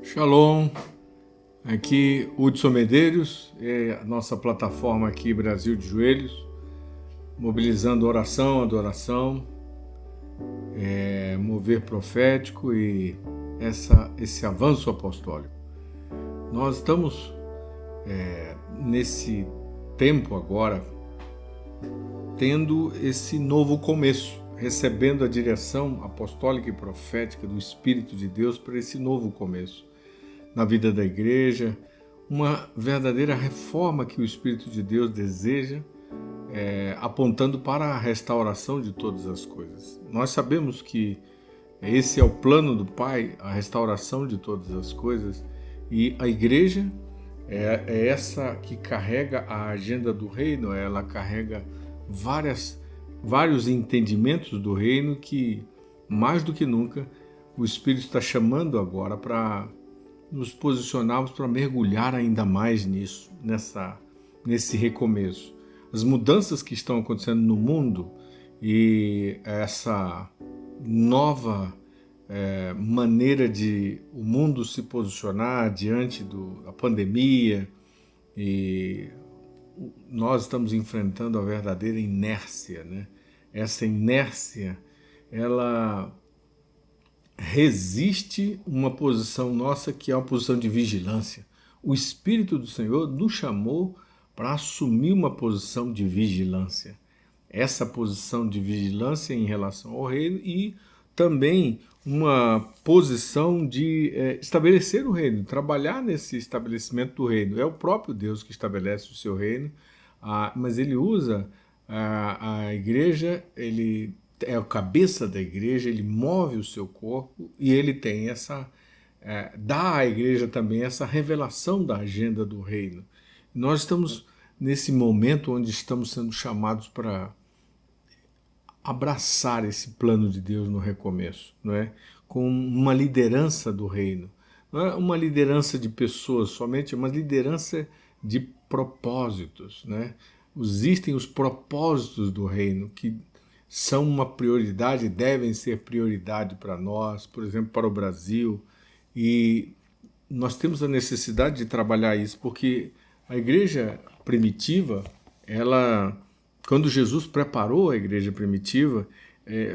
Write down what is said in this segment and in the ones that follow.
Shalom, aqui Hudson Medeiros, é a nossa plataforma aqui Brasil de Joelhos, mobilizando oração, adoração, mover profético e esse avanço apostólico. Nós estamos nesse tempo agora tendo esse novo começo, recebendo a direção apostólica e profética do Espírito de Deus para esse novo começo na vida da igreja, uma verdadeira reforma que o Espírito de Deus deseja, apontando para a restauração de todas as coisas. Nós sabemos que esse é o plano do Pai, a restauração de todas as coisas, e a igreja é essa que carrega a agenda do reino, ela carrega vários entendimentos do reino que, mais do que nunca, o Espírito está chamando agora para nos posicionarmos para mergulhar ainda mais nisso, nesse recomeço. As mudanças que estão acontecendo no mundo e essa nova maneira de o mundo se posicionar diante da pandemia, e nós estamos enfrentando a verdadeira inércia, né? Essa inércia, ela resiste uma posição nossa que é uma posição de vigilância. O Espírito do Senhor nos chamou para assumir uma posição de vigilância. Essa posição de vigilância em relação ao reino e também uma posição de estabelecer o reino, trabalhar nesse estabelecimento do reino. É o próprio Deus que estabelece o seu reino, mas ele usa a igreja, ele é o cabeça da igreja, ele move o seu corpo e ele tem dá à igreja também essa revelação da agenda do reino. Nós estamos nesse momento onde estamos sendo chamados para abraçar esse plano de Deus no recomeço, não é? Com uma liderança do reino. Não é uma liderança de pessoas somente, é uma liderança de propósitos, né? Existem os propósitos do reino que são uma prioridade, devem ser prioridade para nós, por exemplo, para o Brasil, e nós temos a necessidade de trabalhar isso, porque a igreja primitiva, quando Jesus preparou a igreja primitiva,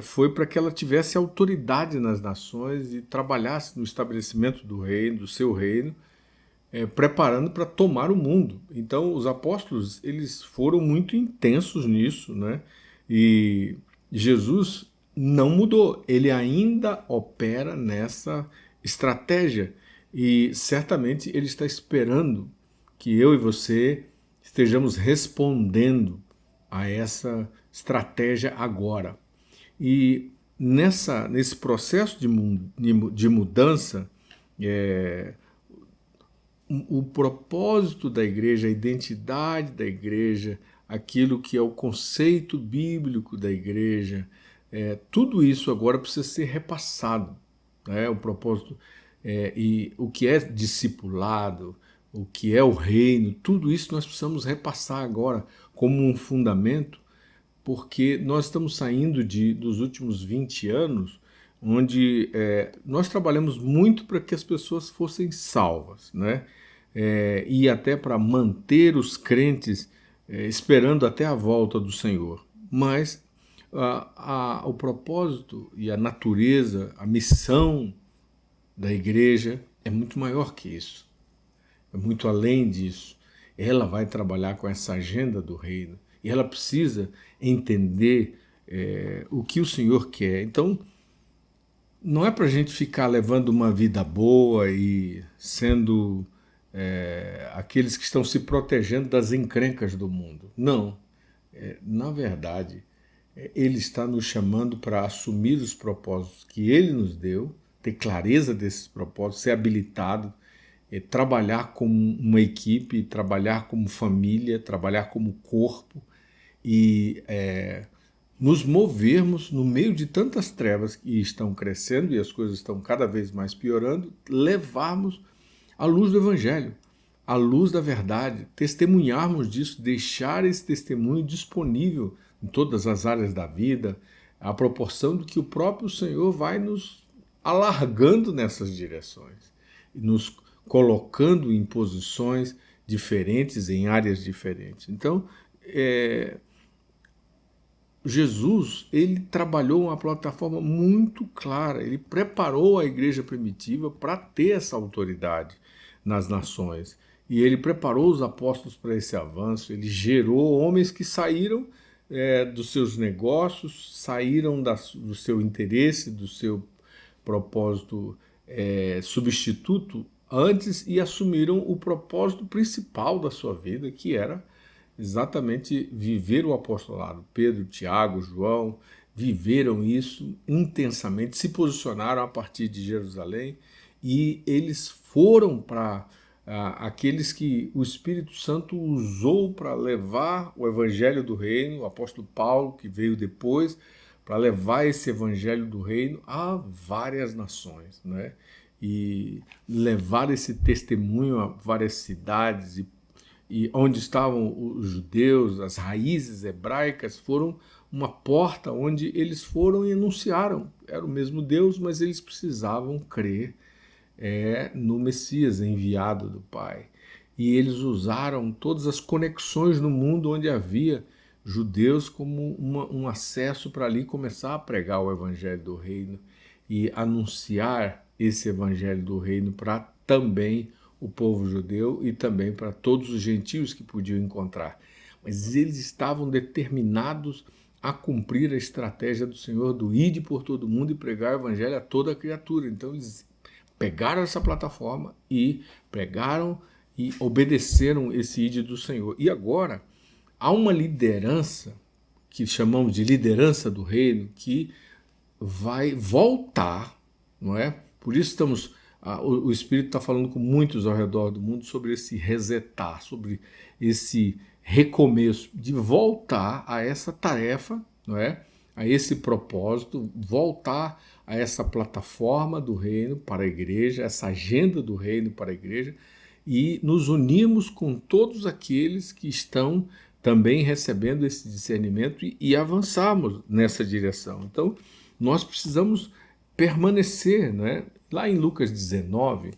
foi para que ela tivesse autoridade nas nações e trabalhasse no estabelecimento do reino, do seu reino, preparando para tomar o mundo. Então, os apóstolos, eles foram muito intensos nisso, né? E Jesus não mudou, ele ainda opera nessa estratégia e certamente ele está esperando que eu e você estejamos respondendo a essa estratégia agora. E nesse processo de mudança, o propósito da igreja, a identidade da igreja, aquilo que é o conceito bíblico da igreja, tudo isso agora precisa ser repassado, né? O propósito e o que é discipulado, o que é o reino, tudo isso nós precisamos repassar agora como um fundamento, porque nós estamos saindo dos últimos 20 anos, onde nós trabalhamos muito para que as pessoas fossem salvas, né? E até para manter os crentes esperando até a volta do Senhor. Mas o propósito e a natureza, a missão da igreja é muito maior que isso. É muito além disso. Ela vai trabalhar com essa agenda do reino e ela precisa entender o que o Senhor quer. Então, não é para a gente ficar levando uma vida boa e sendo aqueles que estão se protegendo das encrencas do mundo. Não. Na verdade, ele está nos chamando para assumir os propósitos que ele nos deu, ter clareza desses propósitos, ser habilitado, trabalhar como uma equipe, trabalhar como família, trabalhar como corpo e nos movermos no meio de tantas trevas que estão crescendo e as coisas estão cada vez mais piorando, levarmos a luz do Evangelho, a luz da verdade, testemunharmos disso, deixar esse testemunho disponível em todas as áreas da vida, à proporção do que o próprio Senhor vai nos alargando nessas direções. nos colocando em posições diferentes, em áreas diferentes. Então, Jesus, ele trabalhou uma plataforma muito clara, ele preparou a igreja primitiva para ter essa autoridade nas nações. E ele preparou os apóstolos para esse avanço, ele gerou homens que saíram dos seus negócios, saíram do seu interesse, do seu propósito substituto antes e assumiram o propósito principal da sua vida, que era exatamente viver o apostolado. Pedro, Tiago, João viveram isso intensamente, se posicionaram a partir de Jerusalém e eles foram para aqueles que o Espírito Santo usou para levar o evangelho do reino, o apóstolo Paulo, que veio depois, para levar esse evangelho do reino a várias nações, né? E levar esse testemunho a várias cidades e onde estavam os judeus, as raízes hebraicas, foram uma porta onde eles foram e anunciaram. Era o mesmo Deus, mas eles precisavam crer no Messias enviado do Pai. E eles usaram todas as conexões no mundo onde havia judeus como um acesso para ali começar a pregar o evangelho do reino e anunciar esse evangelho do reino para também o povo judeu e também para todos os gentios que podiam encontrar. Mas eles estavam determinados a cumprir a estratégia do Senhor do ide por todo mundo e pregar o evangelho a toda criatura. Então eles pegaram essa plataforma e pregaram e obedeceram esse ide do Senhor. E agora há uma liderança que chamamos de liderança do reino que vai voltar, não é? Por isso o Espírito está falando com muitos ao redor do mundo sobre esse resetar, sobre esse recomeço, de voltar a essa tarefa, não é? A esse propósito, voltar a essa plataforma do reino para a igreja, essa agenda do reino para a igreja, e nos unirmos com todos aqueles que estão também recebendo esse discernimento e avançarmos nessa direção. Então, nós precisamos permanecer, né? Lá em Lucas 19,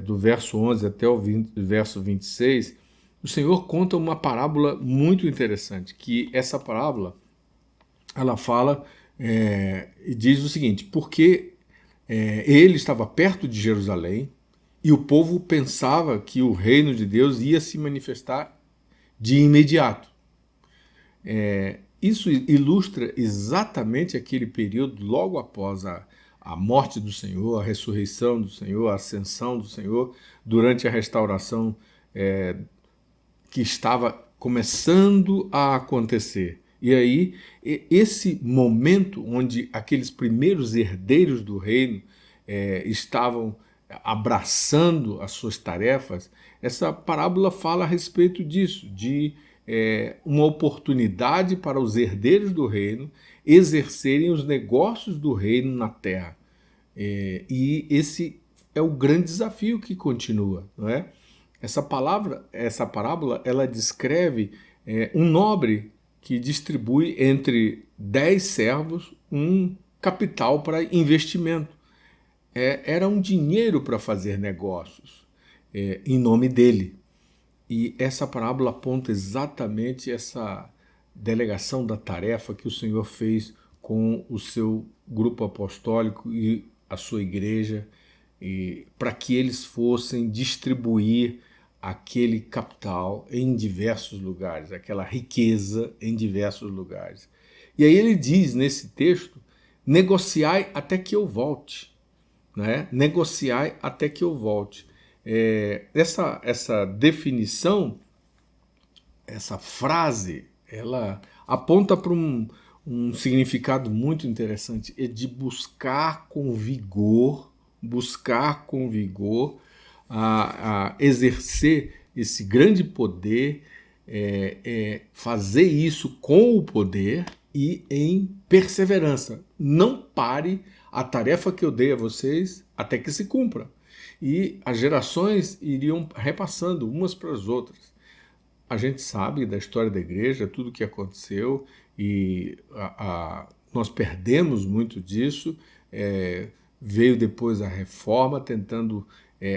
do verso 11 até o verso 26, o Senhor conta uma parábola muito interessante, que essa parábola, ela fala e diz o seguinte: porque ele estava perto de Jerusalém e o povo pensava que o reino de Deus ia se manifestar de imediato. Isso ilustra exatamente aquele período logo após a morte do Senhor, a ressurreição do Senhor, a ascensão do Senhor, durante a restauração que estava começando a acontecer. E aí, esse momento onde aqueles primeiros herdeiros do reino estavam abraçando as suas tarefas, essa parábola fala a respeito disso, de uma oportunidade para os herdeiros do reino exercerem os negócios do reino na terra. E esse é o grande desafio que continua, não é? Essa parábola, ela descreve um nobre que distribui entre 10 servos um capital para investimento. Era um dinheiro para fazer negócios em nome dele. E essa parábola aponta exatamente essa delegação da tarefa que o Senhor fez com o seu grupo apostólico e a sua igreja, para que eles fossem distribuir aquele capital em diversos lugares, aquela riqueza em diversos lugares. E aí ele diz nesse texto: negociai até que eu volte. Né? Negociai até que eu volte. Essa definição, essa frase, ela aponta para um significado muito interessante, de buscar com vigor a exercer esse grande poder, fazer isso com o poder e em perseverança. Não pare a tarefa que eu dei a vocês até que se cumpra. E as gerações iriam repassando umas para as outras. A gente sabe da história da igreja, tudo o que aconteceu, e nós perdemos muito disso. Veio depois a reforma, tentando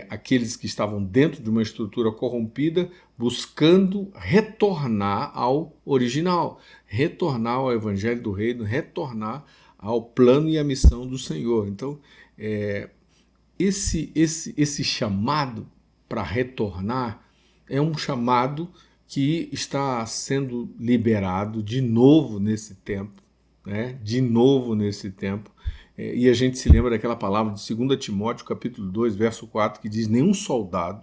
aqueles que estavam dentro de uma estrutura corrompida, buscando retornar ao original, retornar ao Evangelho do Reino, retornar ao plano e à missão do Senhor. Então, esse chamado para retornar é um chamado que está sendo liberado de novo nesse tempo, né? De novo nesse tempo. E a gente se lembra daquela palavra de 2 Timóteo, capítulo 2, verso 4, que diz: nenhum soldado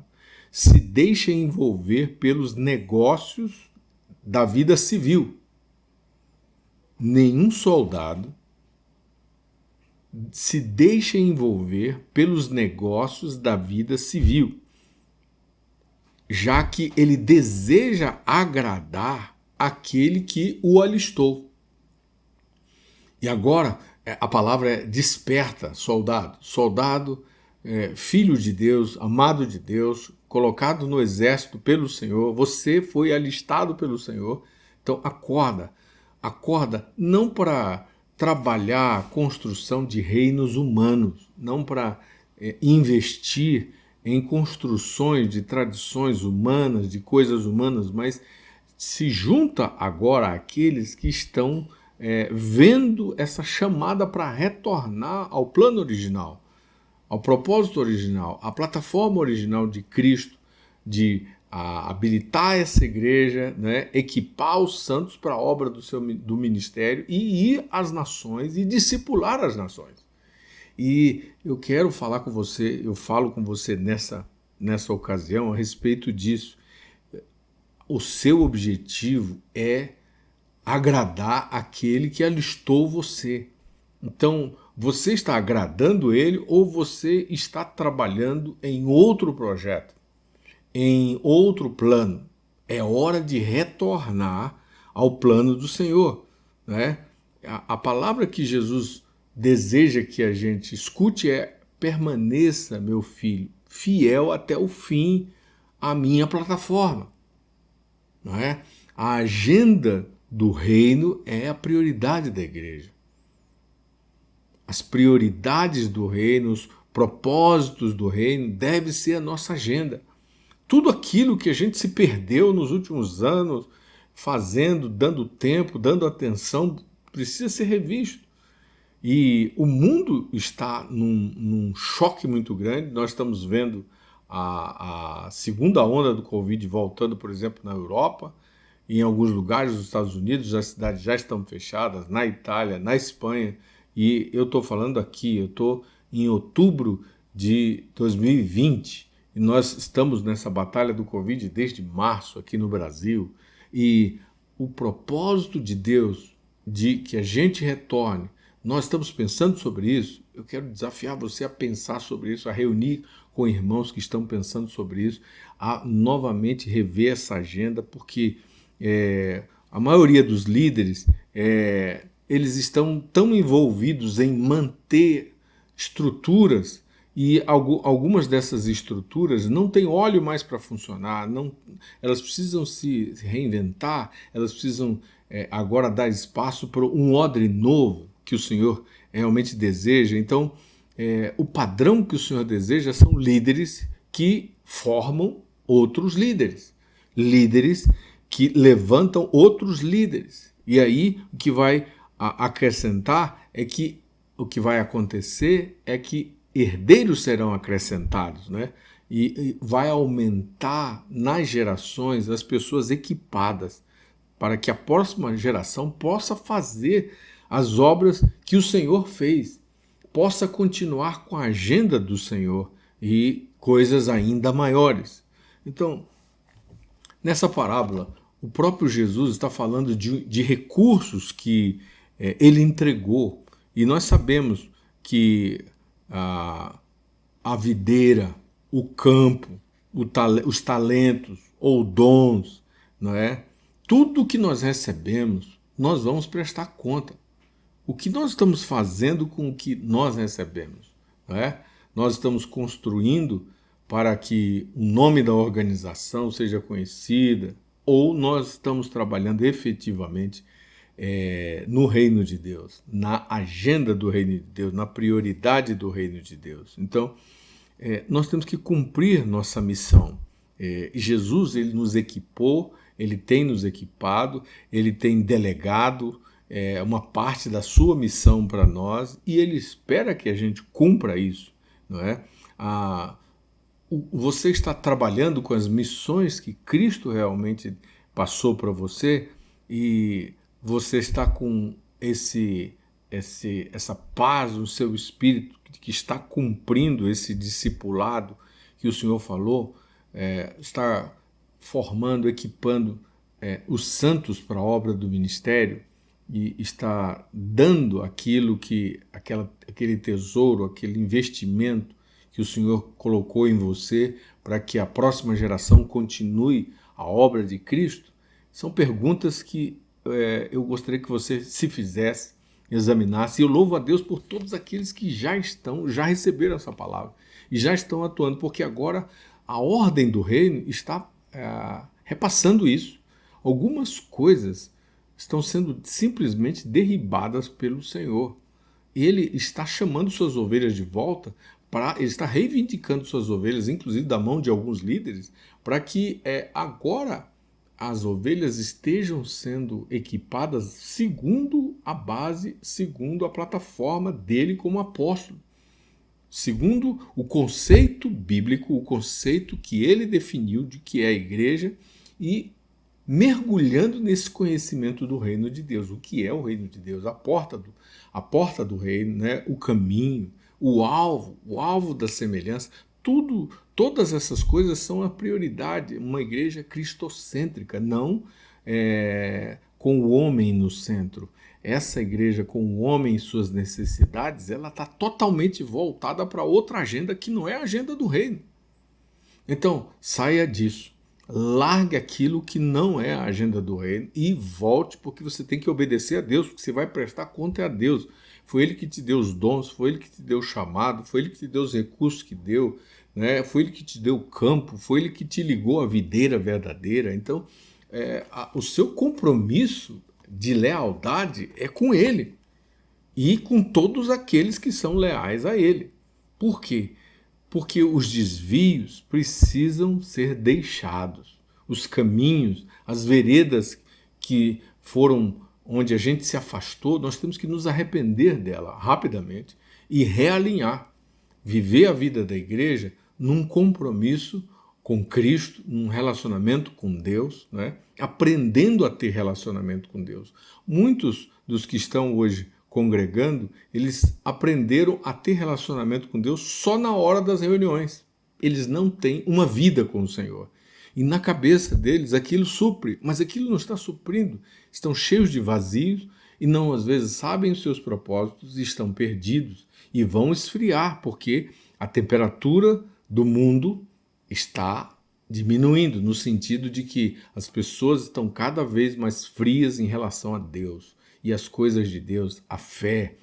se deixa envolver pelos negócios da vida civil. Nenhum soldado se deixa envolver pelos negócios da vida civil, já que ele deseja agradar aquele que o alistou. E agora a palavra é desperta, soldado. Soldado, filho de Deus, amado de Deus, colocado no exército pelo Senhor, você foi alistado pelo Senhor. Então acorda, acorda não para trabalhar a construção de reinos humanos, não para investir em construções de tradições humanas, de coisas humanas, mas se junta agora àqueles que estão vendo essa chamada para retornar ao plano original, ao propósito original, à plataforma original de Cristo, de habilitar essa igreja, né, equipar os santos para a obra do ministério e ir às nações e discipular as nações. E eu quero falar com você, eu falo com você nessa ocasião a respeito disso. O seu objetivo é agradar aquele que alistou você. Então, você está agradando ele ou você está trabalhando em outro projeto, em outro plano? É hora de retornar ao plano do Senhor, né? A palavra que Jesus deseja que a gente escute é: permaneça, meu filho, fiel até o fim à minha plataforma. Não é? A agenda do reino é a prioridade da igreja. As prioridades do reino, os propósitos do reino devem ser a nossa agenda. Tudo aquilo que a gente se perdeu nos últimos anos, fazendo, dando tempo, dando atenção, precisa ser revisto. E o mundo está num choque muito grande. Nós estamos vendo a segunda onda do Covid voltando, por exemplo, na Europa. Em alguns lugares dos Estados Unidos, as cidades já estão fechadas, na Itália, na Espanha. E eu estou falando aqui, eu estou em outubro de 2020 e nós estamos nessa batalha do Covid desde março aqui no Brasil. E o propósito de Deus de que a gente retorne, nós estamos pensando sobre isso. Eu quero desafiar você a pensar sobre isso, a reunir com irmãos que estão pensando sobre isso, a novamente rever essa agenda, porque a maioria dos líderes, eles estão tão envolvidos em manter estruturas e algumas dessas estruturas não têm óleo mais para funcionar, elas precisam se reinventar, elas precisam agora dar espaço para um odre novo que o Senhor realmente deseja. Então, o padrão que o Senhor deseja são líderes que formam outros líderes, líderes que levantam outros líderes. E aí o que vai acrescentar é que o que vai acontecer é que herdeiros serão acrescentados, né? E vai aumentar nas gerações as pessoas equipadas para que a próxima geração possa fazer as obras que o Senhor fez, possa continuar com a agenda do Senhor e coisas ainda maiores. Então, nessa parábola, o próprio Jesus está falando de recursos que ele entregou. E nós sabemos que a videira, o campo, os talentos ou dons, não é? Tudo que nós recebemos, nós vamos prestar conta. O que nós estamos fazendo com o que nós recebemos? Não é? Nós estamos construindo para que o nome da organização seja conhecida, ou nós estamos trabalhando efetivamente no reino de Deus, na agenda do reino de Deus, na prioridade do reino de Deus. Então, nós temos que cumprir nossa missão. E Jesus, ele nos equipou, ele tem nos equipado, ele tem delegado uma parte da sua missão para nós e ele espera que a gente cumpra isso, não é? Você está trabalhando com as missões que Cristo realmente passou para você e você está com essa paz no seu espírito que está cumprindo esse discipulado que o Senhor falou, está formando, equipando os santos para a obra do ministério e está dando aquele tesouro, aquele investimento que o Senhor colocou em você para que a próxima geração continue a obra de Cristo? São perguntas que eu gostaria que você se fizesse, examinasse. E eu louvo a Deus por todos aqueles que já receberam essa palavra e já estão atuando, porque agora a ordem do reino está repassando isso. Algumas coisas estão sendo simplesmente derribadas pelo Senhor. Ele está chamando suas ovelhas de volta, ele está reivindicando suas ovelhas, inclusive da mão de alguns líderes, para que agora as ovelhas estejam sendo equipadas segundo a base, segundo a plataforma dele como apóstolo, segundo o conceito bíblico, o conceito que ele definiu de que é a igreja, e mergulhando nesse conhecimento do reino de Deus. O que é o reino de Deus? A porta do reino, né? O caminho, o alvo da semelhança. Todas essas coisas são a prioridade. Uma igreja cristocêntrica, não com o homem no centro. Essa igreja com o homem e suas necessidades, ela está totalmente voltada para outra agenda que não é a agenda do reino. Então, saia disso. Largue aquilo que não é a agenda do reino e volte, porque você tem que obedecer a Deus, porque você vai prestar conta a Deus. Foi Ele que te deu os dons, foi Ele que te deu o chamado, foi Ele que te deu os recursos que deu, né? Foi Ele que te deu o campo, foi Ele que te ligou à videira verdadeira. Então, o seu compromisso de lealdade é com Ele e com todos aqueles que são leais a Ele. Por quê? Porque os desvios precisam ser deixados. Os caminhos, as veredas que foram onde a gente se afastou, nós temos que nos arrepender dela rapidamente e realinhar. Viver a vida da igreja num compromisso com Cristo, num relacionamento com Deus, né? Aprendendo a ter relacionamento com Deus. Muitos dos que estão hoje congregando, eles aprenderam a ter relacionamento com Deus só na hora das reuniões. Eles não têm uma vida com o Senhor. E na cabeça deles aquilo supre, mas aquilo não está suprindo. Estão cheios de vazios e não às vezes sabem os seus propósitos e estão perdidos e vão esfriar, porque a temperatura do mundo está diminuindo, no sentido de que as pessoas estão cada vez mais frias em relação a Deus e as coisas de Deus, a fé,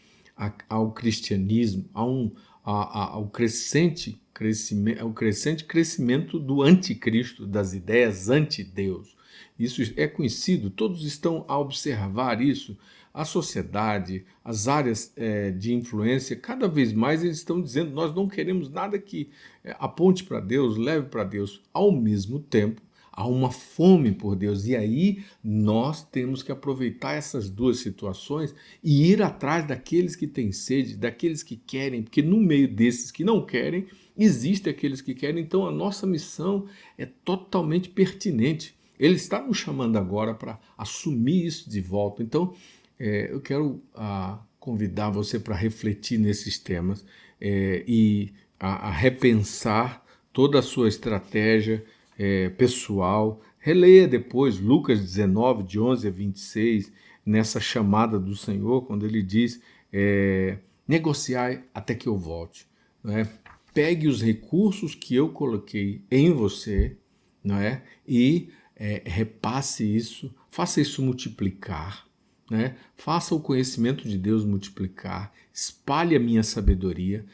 ao cristianismo, ao crescente crescimento do anticristo, das ideias anti-Deus. Isso é conhecido, todos estão a observar isso. A sociedade, as áreas de influência, cada vez mais eles estão dizendo: nós não queremos nada que aponte para Deus, leve para Deus. Ao mesmo tempo, há uma fome por Deus, e aí nós temos que aproveitar essas duas situações e ir atrás daqueles que têm sede, daqueles que querem, porque no meio desses que não querem, existem aqueles que querem. Então a nossa missão é totalmente pertinente. Ele está nos chamando agora para assumir isso de volta. Então eu quero convidar você para refletir nesses temas e a repensar toda a sua estratégia pessoal. Releia depois Lucas 19, de 11 a 26, nessa chamada do Senhor, quando ele diz: negociai até que eu volte. Não é? Pegue os recursos que eu coloquei em você, não é? E repasse isso, faça isso multiplicar. Né? Faça o conhecimento de Deus multiplicar, espalhe a minha sabedoria,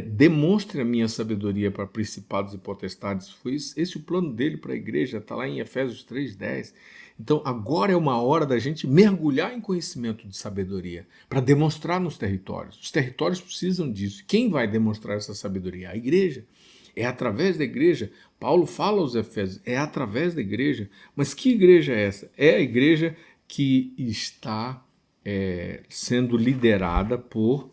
demonstre a minha sabedoria para principados e potestades. Foi esse o plano dele para a igreja, está lá em Efésios 3:10. Então agora é uma hora da gente mergulhar em conhecimento de sabedoria, para demonstrar nos territórios. Os territórios precisam disso. Quem vai demonstrar essa sabedoria? A igreja. É através da igreja. Paulo fala aos Efésios, é através da igreja. Mas que igreja é essa? É a igreja que está sendo liderada por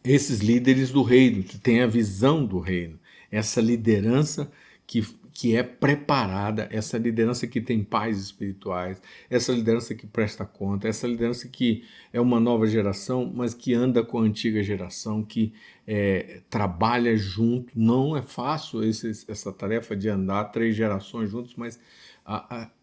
esses líderes do reino, que têm a visão do reino. Essa liderança que é preparada, essa liderança que tem pais espirituais, essa liderança que presta conta, essa liderança que é uma nova geração, mas que anda com a antiga geração, que trabalha junto. Não é fácil essa tarefa de andar 3 gerações juntos, mas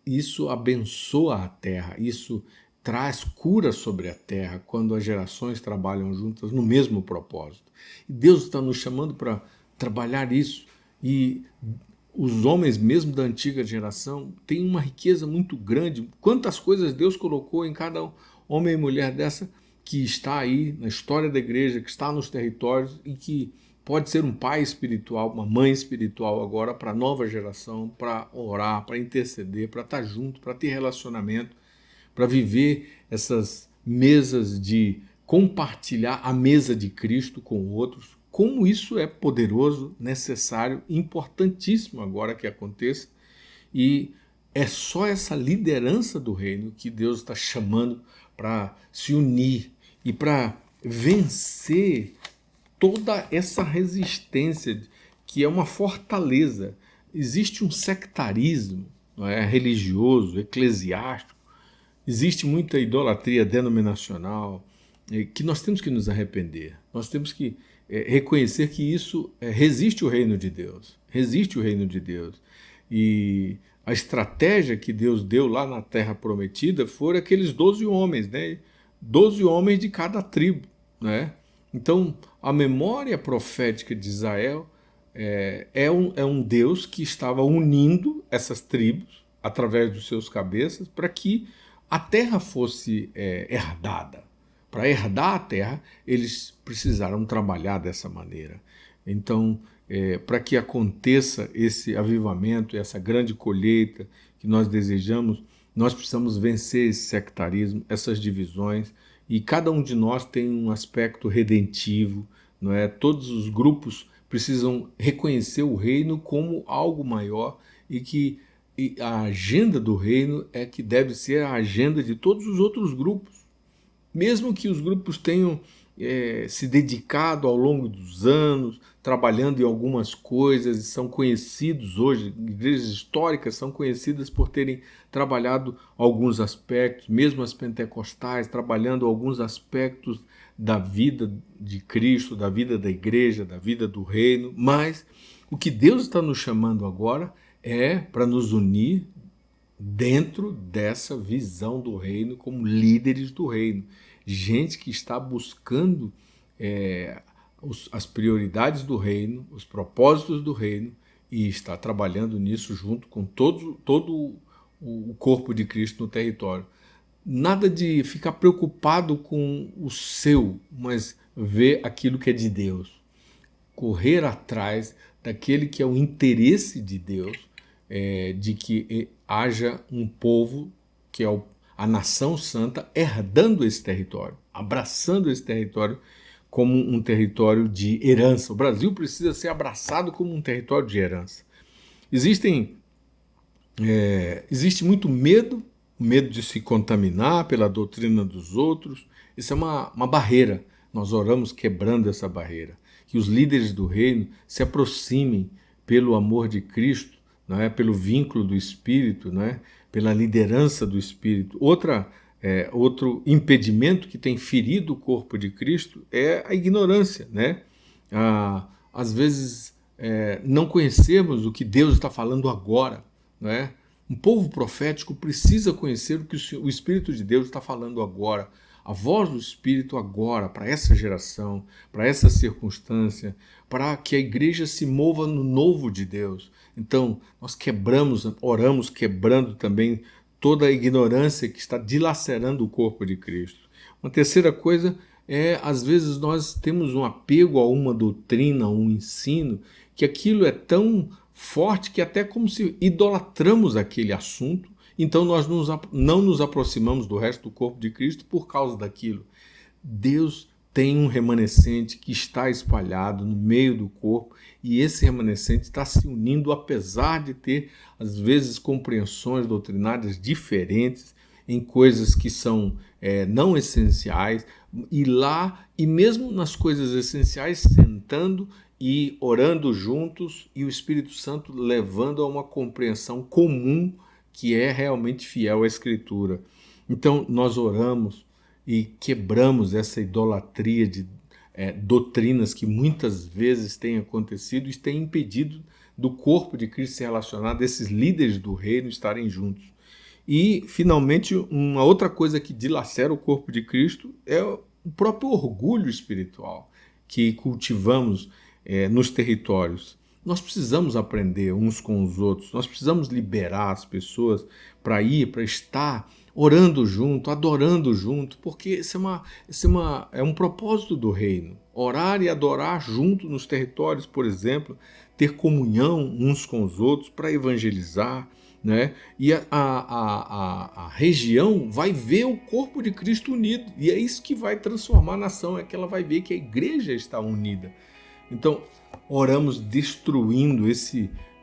isso abençoa a terra, isso traz cura sobre a terra quando as gerações trabalham juntas no mesmo propósito. E Deus está nos chamando para trabalhar isso. E os homens mesmo da antiga geração têm uma riqueza muito grande. Quantas coisas Deus colocou em cada homem e mulher dessa que está aí na história da igreja, que está nos territórios e que pode ser um pai espiritual, uma mãe espiritual agora para a nova geração, para orar, para interceder, para estar junto, para ter relacionamento, para viver essas mesas de compartilhar a mesa de Cristo com outros. Como isso é poderoso, necessário, importantíssimo agora que aconteça. E é só essa liderança do reino que Deus está chamando para se unir e para vencer toda essa resistência que é uma fortaleza. Existe um sectarismo, não é, religioso, eclesiástico, existe muita idolatria denominacional, que nós temos que nos arrepender. Nós temos que reconhecer que isso resiste o reino de Deus. Resiste o reino de Deus. E a estratégia que Deus deu lá na Terra Prometida foram aqueles 12 homens, né? 12 homens de cada tribo, né? Então, a memória profética de Israel é um Deus que estava unindo essas tribos através dos seus cabeças para que a terra fosse herdada. Para herdar a terra, eles precisaram trabalhar dessa maneira. Então, para que aconteça esse avivamento, essa grande colheita que nós desejamos, nós precisamos vencer esse sectarismo, essas divisões, e cada um de nós tem um aspecto redentivo, não é? Todos os grupos precisam reconhecer o reino como algo maior e que a agenda do reino é que deve ser a agenda de todos os outros grupos. Mesmo que os grupos tenham se dedicado ao longo dos anos, trabalhando em algumas coisas, e são conhecidos hoje, igrejas históricas são conhecidas por terem trabalhado alguns aspectos, mesmo as pentecostais, trabalhando alguns aspectos da vida de Cristo, da vida da igreja, da vida do reino, mas o que Deus está nos chamando agora é para nos unir dentro dessa visão do reino como líderes do reino. Gente que está buscando as prioridades do reino, os propósitos do reino e está trabalhando nisso junto com todo o corpo de Cristo no território. Nada de ficar preocupado com o seu, mas ver aquilo que é de Deus. Correr atrás daquele que é o interesse de Deus, de que haja um povo que é a nação santa herdando esse território, abraçando esse território como um território de herança. O Brasil precisa ser abraçado como um território de herança. Existe muito medo de se contaminar pela doutrina dos outros. Isso é uma barreira. Nós oramos quebrando essa barreira. Que os líderes do reino se aproximem pelo amor de Cristo, não é? Pelo vínculo do Espírito, não é? Pela liderança do Espírito. Outro impedimento que tem ferido o corpo de Cristo é a ignorância, né? Às vezes não conhecemos o que Deus está falando agora, não é? Um povo profético precisa conhecer o que o Espírito de Deus está falando agora, a voz do Espírito agora, para essa geração, para essa circunstância, para que a igreja se mova no novo de Deus. Então, nós oramos quebrando também toda a ignorância que está dilacerando o corpo de Cristo. Uma terceira coisa às vezes nós temos um apego a uma doutrina, a um ensino, que aquilo é tão forte que até como se idolatramos aquele assunto, então nós não nos aproximamos do resto do corpo de Cristo por causa daquilo. Deus tem um remanescente que está espalhado no meio do corpo e esse remanescente está se unindo, apesar de ter, às vezes, compreensões doutrinárias diferentes em coisas que são não essenciais, e mesmo nas coisas essenciais, sentando e orando juntos, e o Espírito Santo levando a uma compreensão comum que é realmente fiel à Escritura. Então, nós oramos e quebramos essa idolatria de doutrinas que muitas vezes têm acontecido e têm impedido do corpo de Cristo se relacionar, desses líderes do reino estarem juntos. E, finalmente, uma outra coisa que dilacera o corpo de Cristo é o próprio orgulho espiritual que cultivamos nos territórios. Nós precisamos aprender uns com os outros, nós precisamos liberar as pessoas para estar orando junto, adorando junto, porque esse é um propósito do reino. Orar e adorar junto nos territórios, por exemplo, ter comunhão uns com os outros para evangelizar, né? E a região vai ver o corpo de Cristo unido, e é isso que vai transformar a nação, é que ela vai ver que a igreja está unida. Então, oramos destruindo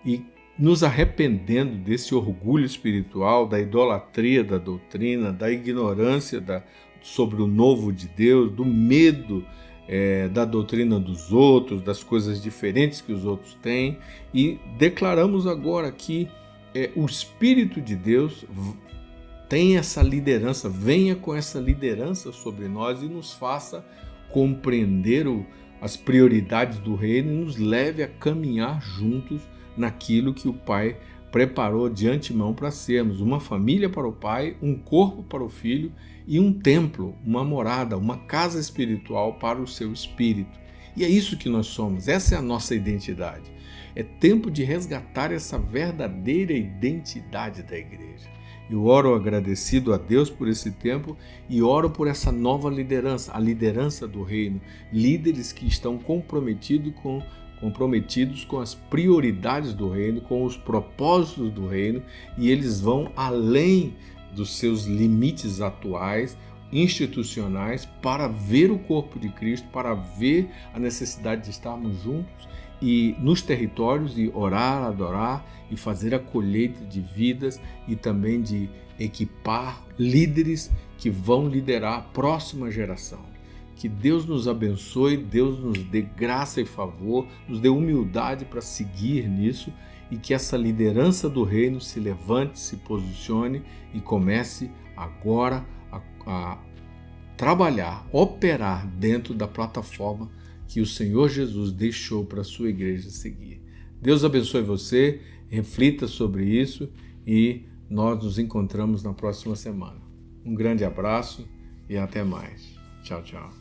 e nos arrependendo desse orgulho espiritual, da idolatria da doutrina, da ignorância sobre o novo de Deus, do medo da doutrina dos outros, das coisas diferentes que os outros têm, e declaramos agora que o Espírito de Deus tem essa liderança, venha com essa liderança sobre nós e nos faça compreender as prioridades do reino e nos leve a caminhar juntos naquilo que o Pai preparou de antemão para sermos: uma família para o Pai, um corpo para o Filho e um templo, uma morada, uma casa espiritual para o seu Espírito. E é isso que nós somos, essa é a nossa identidade. É tempo de resgatar essa verdadeira identidade da igreja. Eu oro agradecido a Deus por esse tempo e oro por essa nova liderança, a liderança do reino, líderes que estão comprometidos com as prioridades do reino, com os propósitos do reino, e eles vão além dos seus limites atuais, institucionais, para ver o corpo de Cristo, para ver a necessidade de estarmos juntos e nos territórios e orar, adorar e fazer a colheita de vidas e também de equipar líderes que vão liderar a próxima geração. Que Deus nos abençoe, Deus nos dê graça e favor, nos dê humildade para seguir nisso e que essa liderança do reino se levante, se posicione e comece agora a trabalhar, operar dentro da plataforma que o Senhor Jesus deixou para a sua igreja seguir. Deus abençoe você, reflita sobre isso e nós nos encontramos na próxima semana. Um grande abraço e até mais. Tchau, tchau.